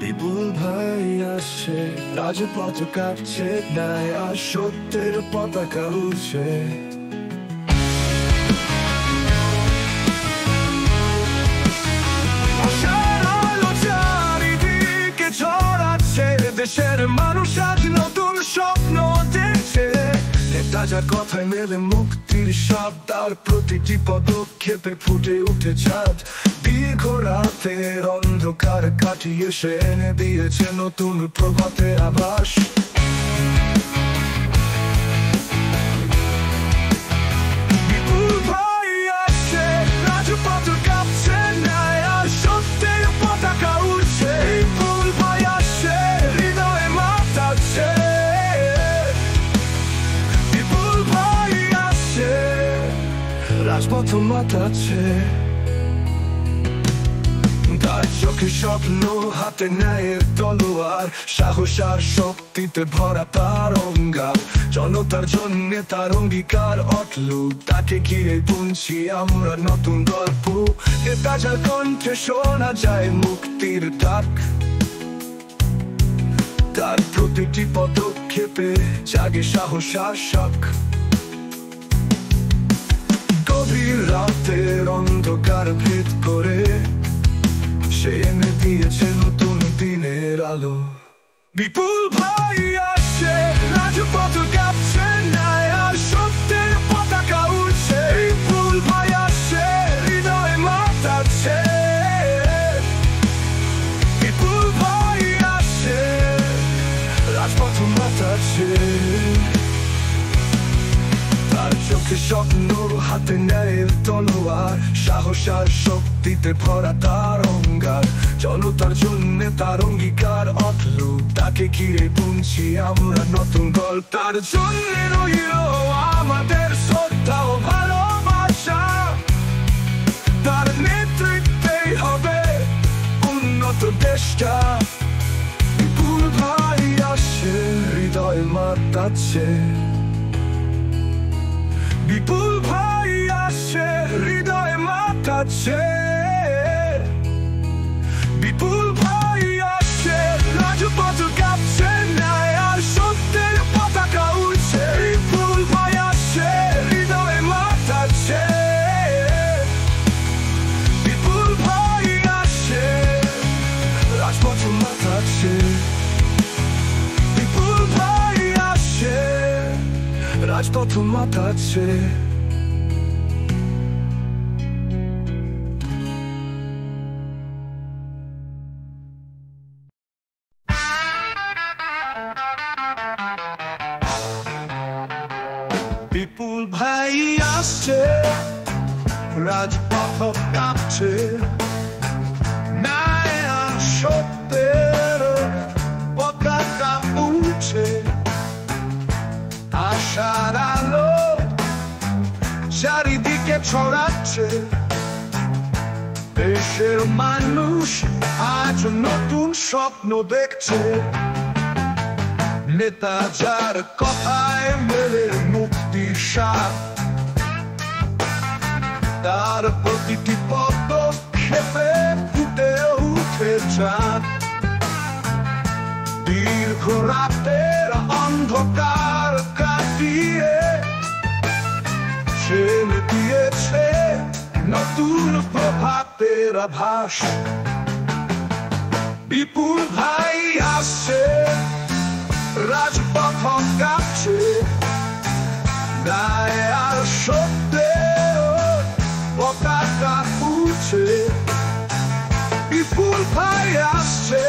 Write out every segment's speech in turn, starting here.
বিপুল ভাই আসে, রাজপথ কাটছে, ন্যায় আর সত্যের পতাকা উড়ছে। আশার আলো চারিদিকে ছড়াচ্ছে, দেশের মানুষ আজ নতুন স্বপ্ন দেখছে। নেতা যার কথায় মেলে মুক্তির স্বাদ, তার প্রতিটি পদক্ষেপে ফুটে উঠে চাঁদ। দীর্ঘ রাতের অন্ধকার কাটিয়ে সে এনে দিয়েছে নতুন প্রভাতের আভাস। বিপুল ভাই আসছে, রাজপথ কাঁপছে, ন্যায় আর সত্যের পতাকা উড়ছে। বিপুল ভাই আসছে, হৃদয়ে মাতাচ্ছে। বিপুল ভাই আসছে, রাজপথ মাতাচ্ছে। তার চোখে স্বপ্ন, হাতে ন্যায়ের তলোয়ার, সাহস আর শক্তিতে ভরা তার অঙ্গার। জনতার জন্য তার অঙ্গীকার অটল, তাকে ঘিরে বুনছি আমরা নতুন গল্প। এ তাজার কণ্ঠে শোনা যায় মুক্তির ডাক, তার প্রতিটি পদক্ষেপে জাগে সাহস আর শখ। গভীর রাতের অন্ধকার ভেদ করে সে এনে দিয়েছে নতুন দিনের আলো। বিপুল ভাই আসছে, রাজপথ কাঁপছে, ন্যায় আর সত্যের পতাকা উড়ছে। বিপুল ভাই আসছে, হৃদয়ে মাতাচ্ছে। বিপুল ভাই আসছে, রাজপথ মাতাচ্ছে। তার চোখে স্বপ্ন, হাতে ন্যায়ের তলোয়ার, সাহস আর শক্তিতে ভরা তার অঙ্গার। জনতার জন্য তার অঙ্গীকার অটল, তাকে ঘিরে বুনছি আমরা নতুন গল্প। তার জন্য রইল আমাদের শ্রদ্ধা ও ভালোবাসা, তার নেতৃত্বেই হবে উন্নত দেশটা। বিপুল ভাই আসছে, হৃদয় মাতাচ্ছে। বিপুল ভাই আসছে, হৃদয়ে মাতাচ্ছে। বিপুল ভাই আসছে, রাজপথ কাঁপছে, ন্যায় আর সত্যের পতাকা উড়ছে। বিপুল ভাই আসছে, হৃদয়ে মাতাচ্ছে। বিপুল ভাই আসছে, রাজপথ মাতাচ্ছে। বিপুল ভাই আসছে, রাজপথ মাতাচ্ছে। বিপুল ভাই আসছে, রাজপথ কাঁপছে, ন্যায় আর সত্যের পতাকা উড়ছে। আশার আলো চারিদিকে ছড়াচ্ছে, দেশের মানুষ আজ নতুন স্বপ্ন দেখছে। নেতা যার কথায় মেলে মুক্তির স্বাদ, তার প্রতিটি পদক্ষেপে ফুটে উঠে চাঁদ। দীর্ঘ রাতের অন্ধকার কাটিয়ে সে দিয়েছে নতুন প্রভাতের আভাস। বিপুল ভাই আসছে, রাজপথ কাঁপছে, ন্যায় আর সত্যের পতাকা উড়ছে। বিপুল ভাই আসছে,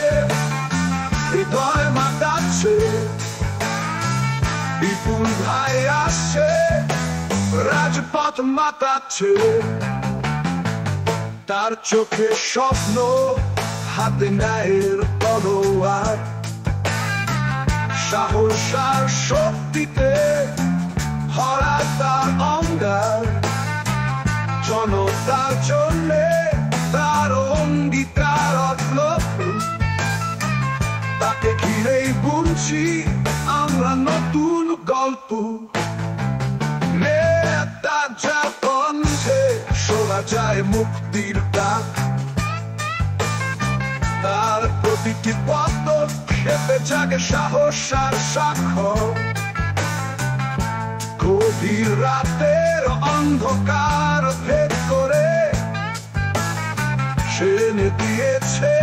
হৃদয় মাতাচ্ছে। বিপুল ভাই আসছে, রাজপথ মাতাচ্ছে। তার চোখে স্বপ্ন, হাতে ন্যায়ের তলোয়ার, সাহস আর শক্তিতে ভরা তার অঙ্গার। জনতার জন্যে তার অঙ্গীকার অটল, তাকে ঘিরেই বুনছি আমরা নতুন গল্প। নেতা যার কণ্ঠে শোনা যায় মুক্তির ডাক, তার প্রতিটি পদক্ষেপে জাগে সাহস আর সাক্ষ্য। গভীর রাতের অন্ধকার ভেদ করে সে এনে দিয়েছে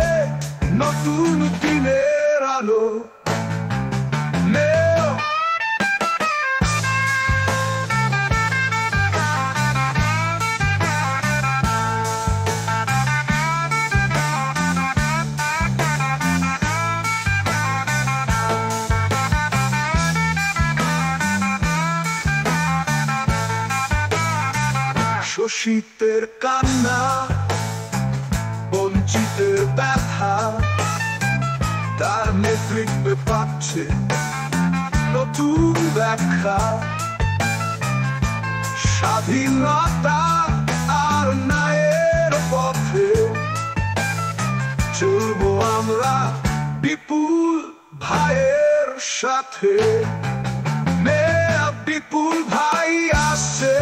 নতুন দিনের আলো। শোষিতের কান্না, বঞ্চিতের ব্যথা, তার নেতৃত্বে পাচ্ছে নতুন ব্যাখ্যা। স্বাধীনতা আর ন্যায়ের পথে চলবো আমরা বিপুল ভাইয়ের সাথে। বিপুল ভাই আসছে,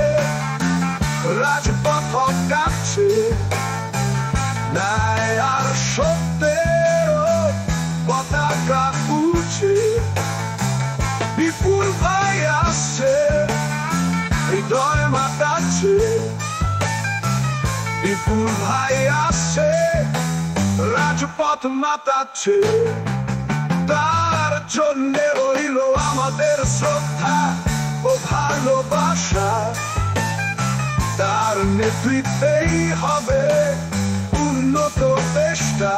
রাজপথ কাঁপছে, ন্যায় আর সত্যের পতাকা উঠছে। বিপুল ভাই আসছে, হৃদয় মাতাচ্ছে। বিপুল ভাই আসছে, রাজপথ মাতাচ্ছে। তার জন্য রইল আমাদের শ্রদ্ধা ও ভালোবাসা। তার নেতৃত্বেই হবে উন্নত দেশটা।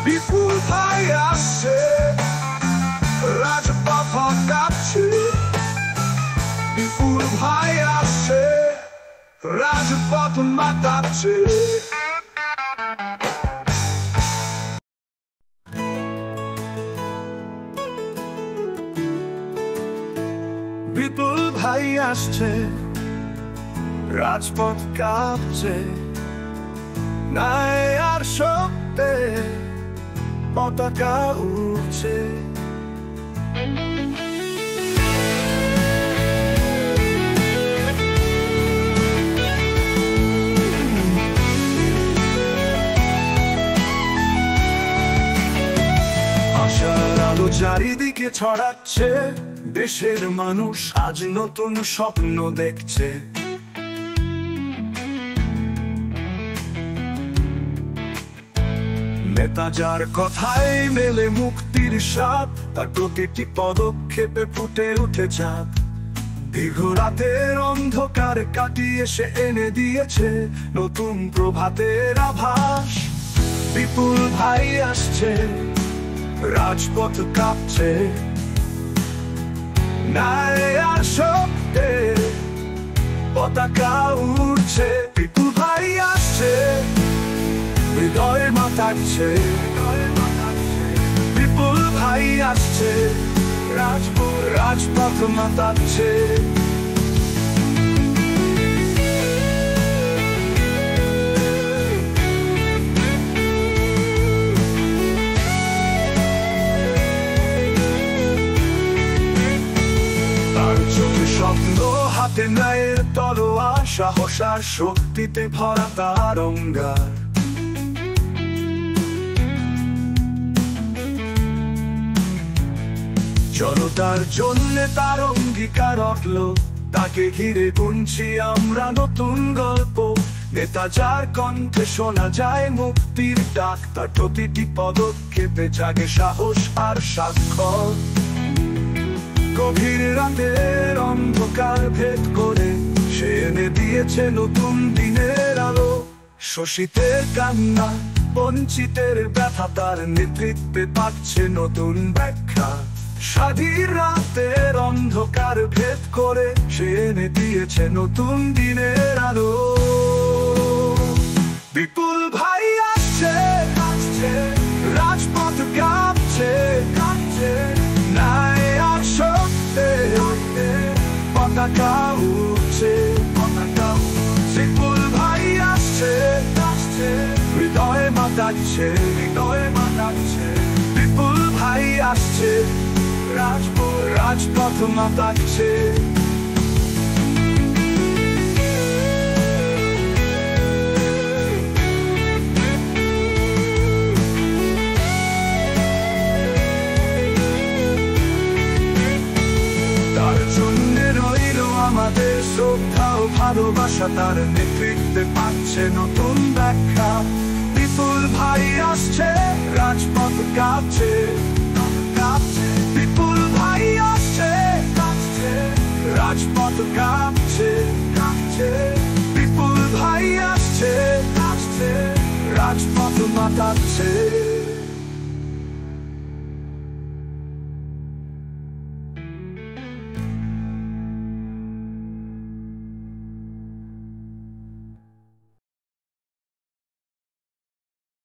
বিপুল ভাই আসছে, রাজপথ কাঁপছে। বিপুল ভাই আসছে, রাজপথ মাতাচ্ছে। বিপুল ভাই আসছে, রাজপথ কাঁপছে, ন্যায় আর সত্যের পতাকা উঠছে। আশার আলো চারিদিকে ছড়াচ্ছে, দেশের মানুষ আজ নতুন স্বপ্ন দেখছে। নেতা যার কথায় মেলে মুক্তির স্বাদ, তার প্রতিটি পদক্ষেপে ফুটে উঠে চাঁদ। দীর্ঘ রাতের অন্ধকার কাটিয়ে সে এনে দিয়েছে নতুন প্রভাতের আভাস। বিপুল ভাই আসছে, রাজপথ কাঁপছে, ন্যায় আর সত্যের পতাকা উঠছে। বিপুল ভাই আসছে, হৃদয় মাতাচ্ছে। বিপুল ভাই আসছে, রাজপথ মাতাচ্ছে। তার চোখে স্বপ্ন, হাতে ন্যায়ের তলোয়ার, সাহস আর শক্তিতে ভরা তার অঙ্গার। জনতার জন্য তার অঙ্গীকার অটল, তাকে ঘিরে গুনছি আমরা নতুন গল্প। নেতা যার কণ্ঠে শোনা যায় মুক্তির ডাক, তার প্রতিটি পদক্ষেপে জাগে সাহস আর সাক্ষ্য। গভীর রাতের অন্ধকার ভেদ করে সে এনে দিয়েছে নতুন দিনের আলো। শোষিতের কান্না, বঞ্চিতের ব্যথা, তার নেতৃত্বে পাচ্ছে নতুন ব্যাখ্যা। স্বাধীন রাতের অন্ধকার ভেদ করে সে এনে দিয়েছে নতুন দিনের আলো। বিপুল ভাই আসছে, রাজপথ কাঁপছে, ন্যায় আর সত্যের পতাকা উঠছে। বিপুল ভাই আসছে, হৃদয় মাতাচ্ছে। বিপুল ভাই আসছে, রাজপথ মাতাচ্ছে। আমাদের শ্রদ্ধা ও ভালোবাসা তার নেতৃত্বে পাচ্ছে নতুন ব্যাখ্যা। বিপুল ভাই আসছে, রাজপথ কাঁপছে, বিপুল ভাই আসছে, রাজপথ কাঁপছে।